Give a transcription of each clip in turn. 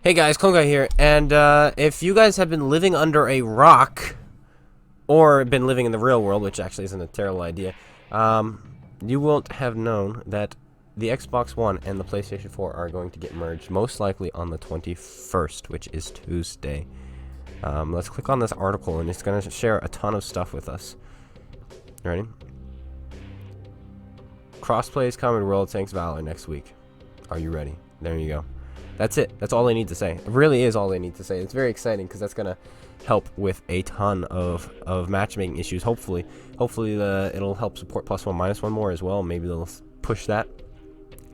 Hey guys, Clone Guy here, and if you guys have been living under a rock, or been living in the real world, which actually isn't a terrible idea, you won't have known that the Xbox One and the PlayStation 4 are going to get merged, most likely on the 21st, which is Tuesday. Let's click on this article, and it's going to share a ton of stuff with us. Ready? CROSSPLAY is coming to World Tanks Valor next week. Are you ready? There you go. That's it. That's all they need to say. It really is all they need to say. It's very exciting because that's going to help with a ton of matchmaking issues. Hopefully it'll help support +1 -1 more as well. Maybe they'll push that.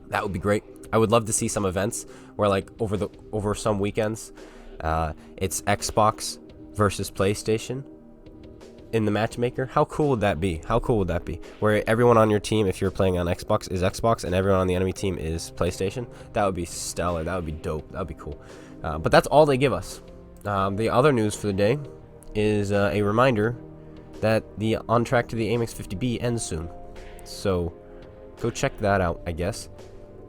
That would be great. I would love to see some events where, like, over some weekends, it's Xbox versus PlayStation in the matchmaker. How cool would that be? How cool would that be? Where everyone on your team, if you're playing on Xbox, is Xbox, and everyone on the enemy team is PlayStation. That would be stellar. That would be dope. That would be cool. But that's all they give us. The other news for the day is a reminder that the On Track to the AMX 50B ends soon. So go check that out, I guess.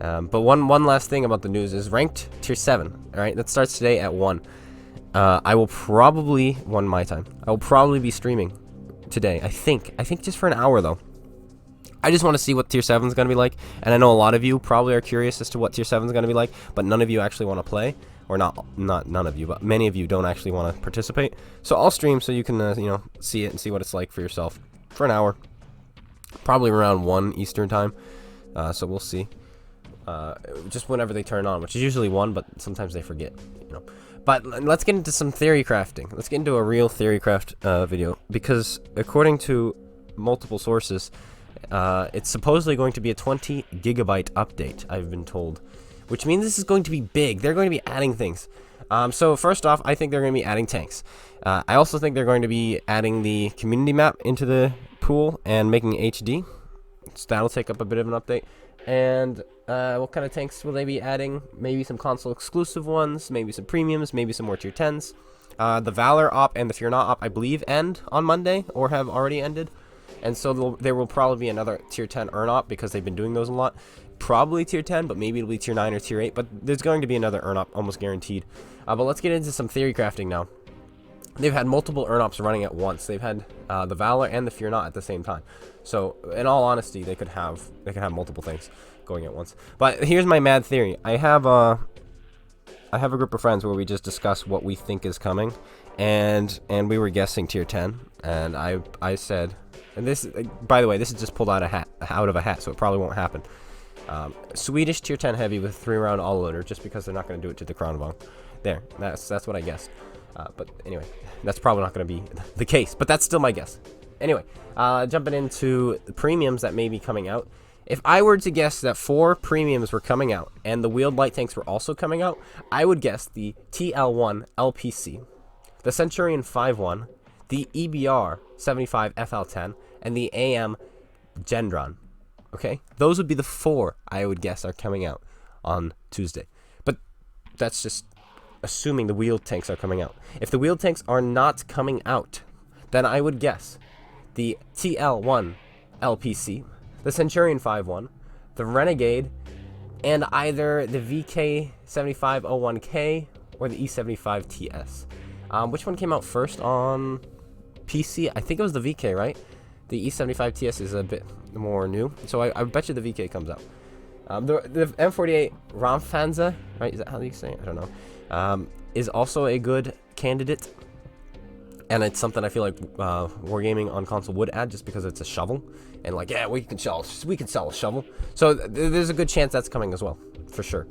But one last thing about the news is ranked tier 7. All right, that starts today at 1. I will probably 1 my time. I will probably be streaming today. I think just for an hour though. I just want to see what tier 7 is going to be like, and I know a lot of you probably are curious as to what tier 7 is going to be like, but none of you actually want to play, or not none of you, but many of you don't actually want to participate. So I'll stream so you can see it and see what it's like for yourself for an hour, probably around 1 Eastern time. So we'll see. Just whenever they turn on, which is usually 1, but sometimes they forget, But let's get into some theory crafting. Let's get into a real theory craft video, because according to multiple sources, it's supposedly going to be a 20 gigabyte update, I've been told, which means this is going to be big. They're going to be adding things. So first off, I think they're going to be adding tanks. I also think they're going to be adding the community map into the pool and making it HD. So that'll take up a bit of an update. And what kind of tanks will they be adding? Maybe some console exclusive ones, maybe some premiums, maybe some more tier 10s. The Valor op and the Fear Not op, I believe, end on Monday or have already ended. And so there will probably be another tier 10 earn op, because they've been doing those a lot. Probably tier 10, but maybe it'll be tier 9 or tier 8. But there's going to be another earn op, almost guaranteed. But let's get into some theory crafting now. They've had multiple earn ops running at once. They've had the Valor and the Fear Not at the same time. So in all honesty, they could have multiple things going at once. But here's my mad theory. I have a group of friends where we just discuss what we think is coming, and we were guessing tier 10, and I said, and this, by the way, this is just pulled out of a hat, so it probably won't happen. Swedish tier 10 heavy with 3-round all loader, just because they're not going to do it to the Crown. There, that's what I guessed. But anyway, that's probably not going to be the case, but that's still my guess. Anyway, jumping into the premiums that may be coming out. If I were to guess that 4 premiums were coming out and the wheeled light tanks were also coming out, I would guess the TL1 LPC, the Centurion 5-1, the EBR 75 FL10, and the AM Gendron. Okay? Those would be the 4 I would guess are coming out on Tuesday. But that's just assuming the wheeled tanks are coming out. If the wheeled tanks are not coming out, then I would guess the TL1 LPC, the Centurion 5-1, the Renegade, and either the VK7501K or the E75TS. Which one came out first on PC? I think it was the VK, right? The E75TS is a bit more new, so I bet you the VK comes out. The M48 Ramfanza, right? Is that how you say it? I don't know. Is also a good candidate, and it's something I feel like Wargaming on console would add, just because it's a shovel, and like, yeah, we can sell a shovel, so there's a good chance that's coming as well, for sure.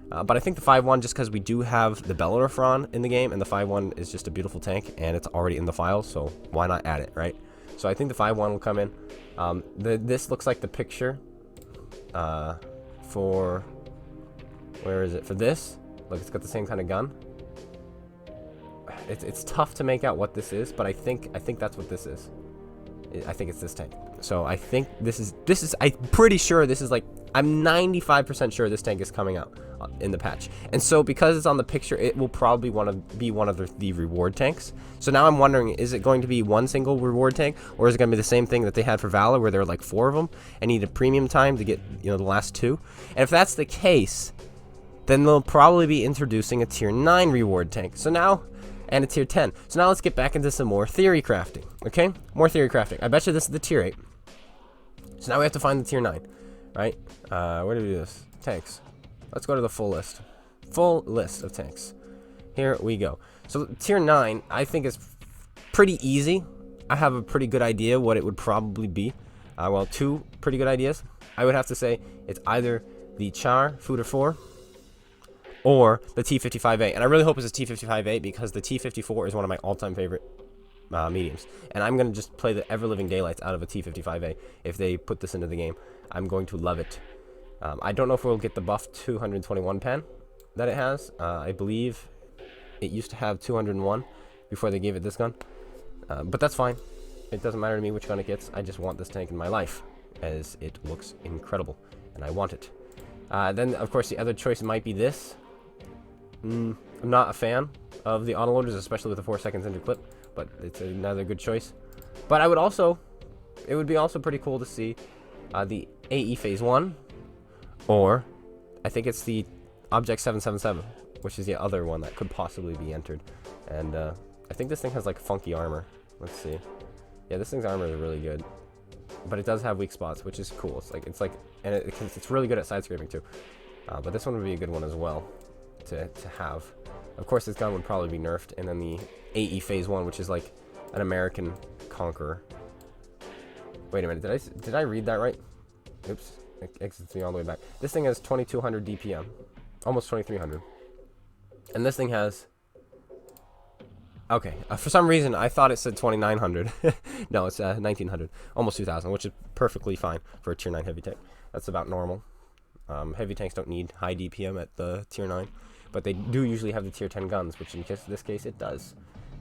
But I think the 5-1, just because we do have the Bellerophon in the game, and the 5-1 is just a beautiful tank, and it's already in the file, so why not add it, right? So I think the 5-1 will come in. This looks like the picture for, where is it, for this? Look, it's got the same kind of gun. It's tough to make out what this is, but I think that's what this is. I think it's this tank. So I think this is I'm pretty sure this is, like, I'm 95% sure this tank is coming out in the patch. And so because it's on the picture, it will probably be one of the reward tanks. So now I'm wondering, is it going to be one single reward tank, or is it going to be the same thing that they had for Valor, where there were like 4 of them and need a premium time to get the last 2? And if that's the case, then they'll probably be introducing a tier 9 reward tank. So now, and a tier 10. So now let's get back into some more theory crafting. Okay? More theory crafting. I bet you this is the tier 8. So now we have to find the tier 9. Right? Where do we do this? Tanks. Let's go to the full list. Full list of tanks. Here we go. So tier 9, I think is pretty easy. I have a pretty good idea what it would probably be. Well, two pretty good ideas. I would have to say it's either the Char Fooder 4 or the T55A. And I really hope it's a T55A because the T54 is one of my all-time favorite mediums. And I'm going to just play the ever-living daylights out of a T55A if they put this into the game. I'm going to love it. I don't know if we'll get the buff 221 pen that it has. I believe it used to have 201 before they gave it this gun. But that's fine. It doesn't matter to me which gun it gets. I just want this tank in my life, as it looks incredible, and I want it. Then, of course, the other choice might be this. I'm not a fan of the autoloaders, especially with the 4 seconds into clip, but it's another good choice. But I would also, it would be also pretty cool to see the AE Phase 1, or I think it's the Object 777, which is the other one that could possibly be entered. And I think this thing has like funky armor. Let's see. Yeah, this thing's armor is really good, but it does have weak spots, which is cool. It's like, and it's really good at side scraping too. But this one would be a good one as well to have. Of course, this gun would probably be nerfed, and then the AE Phase 1, which is like an American Conqueror. Wait a minute, did I read that right? Oops, it exits me all the way back. This thing has 2200 DPM, almost 2300, and this thing has. Okay, for some reason I thought it said 2900. No, it's 1900, almost 2000, which is perfectly fine for a tier 9 heavy tank. That's about normal. Heavy tanks don't need high DPM at the tier 9, but they do usually have the tier 10 guns, which in this case it does.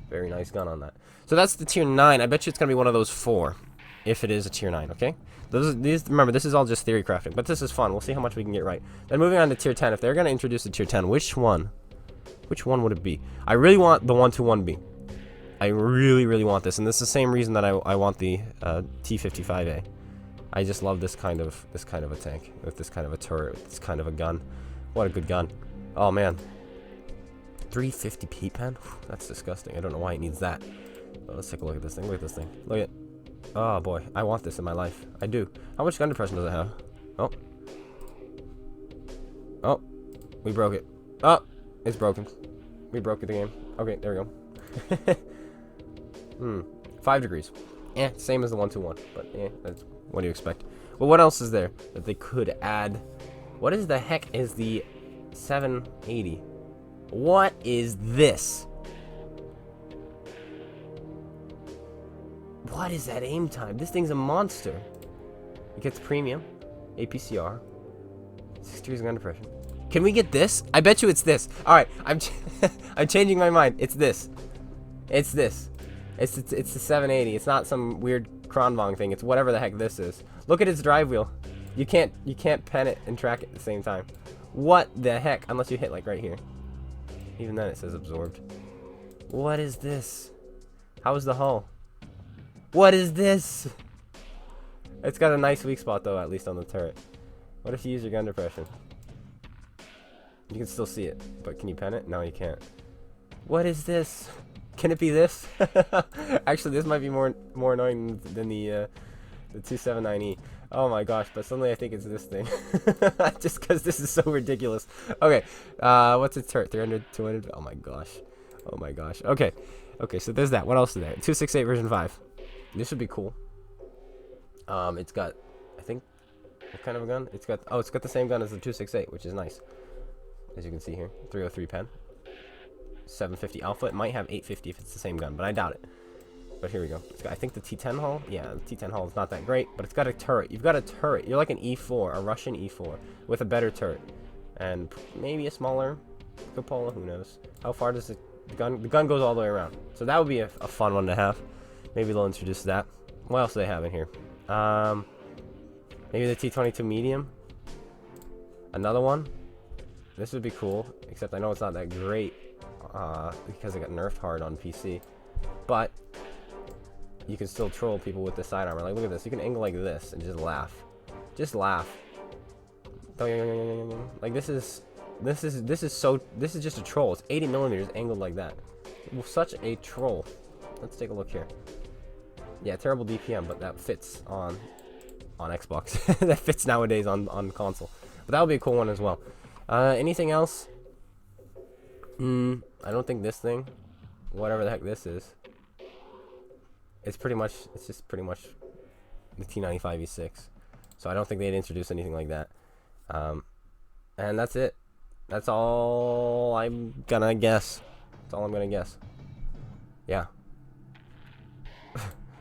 Very nice gun on that. So that's the tier 9. I bet you it's gonna be one of those 4, if it is a tier 9. Okay. Remember, this is all just theory crafting, but this is fun. We'll see how much we can get right. Then moving on to tier 10. If they're gonna introduce a tier 10, which one? Which one would it be? I really want the 121B. I really, really want this, and this is the same reason that I want the T55A. I just love this kind of a tank with this kind of a turret, with this kind of a gun. What a good gun! Oh man, 350p pen. That's disgusting. I don't know why it needs that. But let's take a look at this thing. Look at this thing. Look at. Oh boy, I want this in my life. I do. How much gun depression does it have? Oh. Oh, we broke it. Oh. It's broken. We broke the game. Okay, there we go. 5 degrees. Same as the 121, but that's what do you expect? Well, what else is there that they could add? What is the heck is the 780? What is this? What is that aim time? This thing's a monster. It gets premium, APCR, 6 degrees of gun depression. Can we get this? I bet you it's this. All right, I'm changing my mind. It's this. It's this. It's the 780. It's not some weird Kronvong thing. It's whatever the heck this is. Look at its drive wheel. You can't pen it and track it at the same time. What the heck? Unless you hit like right here. Even then it says absorbed. What is this? How is the hull? What is this? It's got a nice weak spot though, at least on the turret. What if you use your gun depression? You can still see it, but can you pen it? No, you can't. What is this? Can it be this? Actually, this might be more annoying than the 279E. Oh my gosh, but suddenly I think it's this thing. Just because this is so ridiculous. Okay, what's its turret? 300, 200? Oh my gosh. Oh my gosh. Okay, so there's that. What else is there? 268 version 5. This would be cool. It's got, I think, what kind of a gun? It's got the same gun as the 268, which is nice. As you can see here, 303 pen, 750 alpha. It might have 850 if it's the same gun, but I doubt it. But here we go. It's got, I think, the T10 hull. Yeah, the T10 hull is not that great, but it's got a turret. You've got a turret. You're like an E4, a Russian E4, with a better turret, and maybe a smaller cupola. Who knows? How far does the gun? The gun goes all the way around. So that would be a fun one to have. Maybe they'll introduce that. What else do they have in here? Maybe the T22 Medium. Another one. This would be cool, except I know it's not that great because it got nerfed hard on PC. But you can still troll people with the side armor. Like, look at this. You can angle like this and just laugh. Just laugh. Like, this is This is just a troll. It's 80 millimeters angled like that. Such a troll. Let's take a look here. Yeah, terrible DPM, but that fits on Xbox. That fits nowadays on console. But that would be a cool one as well. Anything else? I don't think this thing, whatever the heck this is, it's just pretty much the T95 E6. So I don't think they'd introduce anything like that. And that's it. That's all I'm gonna guess. That's all I'm gonna guess. Yeah.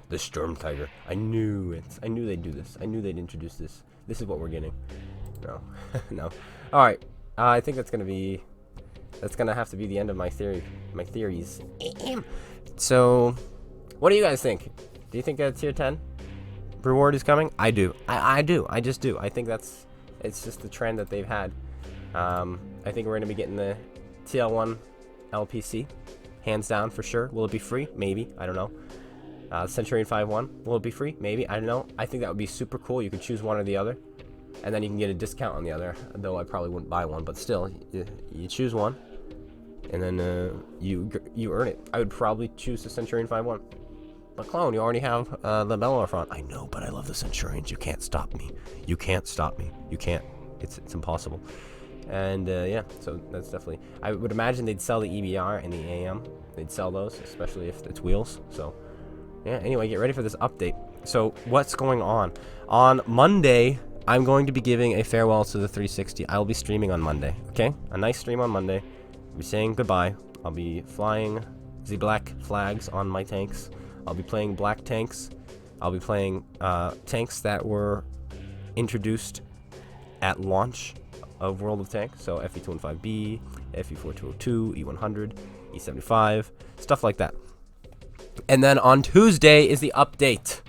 The Storm Tiger. I knew it. I knew they'd do this. I knew they'd introduce this. This is what we're getting. No. No. Alright. I think that's gonna have to be the end of my theories. So, what do you guys think? Do you think a tier 10 reward is coming? I do. I do. I just do. I think it's just the trend that they've had. I think we're gonna be getting the TL1 LPC, hands down for sure. Will it be free? Maybe. I don't know. Centurion 5-1. Will it be free? Maybe. I don't know. I think that would be super cool. You could choose one or the other, and then you can get a discount on the other. Though I probably wouldn't buy one, but still, you choose one, and then you earn it. I would probably choose the Centurion 5-1. But clone, you already have the Valor front. I know, but I love the Centurions. You can't stop me. You can't stop me. You can't. It's impossible. And yeah, so that's definitely. I would imagine they'd sell the EBR and the AM. They'd sell those, especially if it's wheels. So yeah. Anyway, get ready for this update. So what's going on? On Monday, I'm going to be giving a farewell to the 360. I'll be streaming on Monday. Okay, a nice stream on Monday. I'll be saying goodbye. I'll be flying the black flags on my tanks. I'll be playing black tanks. I'll be playing tanks that were introduced at launch of World of Tanks. So FE215B, FE4202, E100, E75, stuff like that. And then on Tuesday is the update.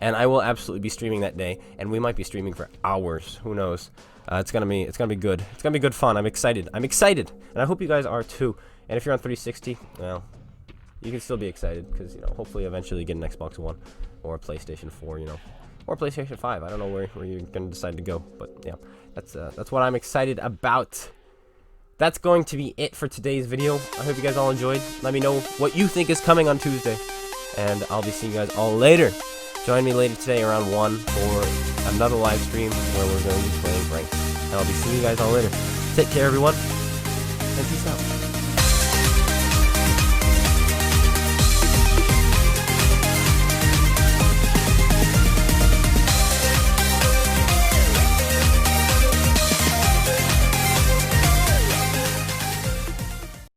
And I will absolutely be streaming that day. And we might be streaming for hours. Who knows? It's gonna be good. It's gonna be good fun. I'm excited. I'm excited. And I hope you guys are too. And if you're on 360, well, you can still be excited because, you know, hopefully eventually get an Xbox One or a PlayStation 4, you know, or PlayStation 5. I don't know where you're going to decide to go, but yeah, that's what I'm excited about. That's going to be it for today's video. I hope you guys all enjoyed. Let me know what you think is coming on Tuesday, and I'll be seeing you guys all later. Join me later today around 1 for another live stream where we're going to be playing ranked, and I'll be seeing you guys all later. Take care, everyone, and peace out.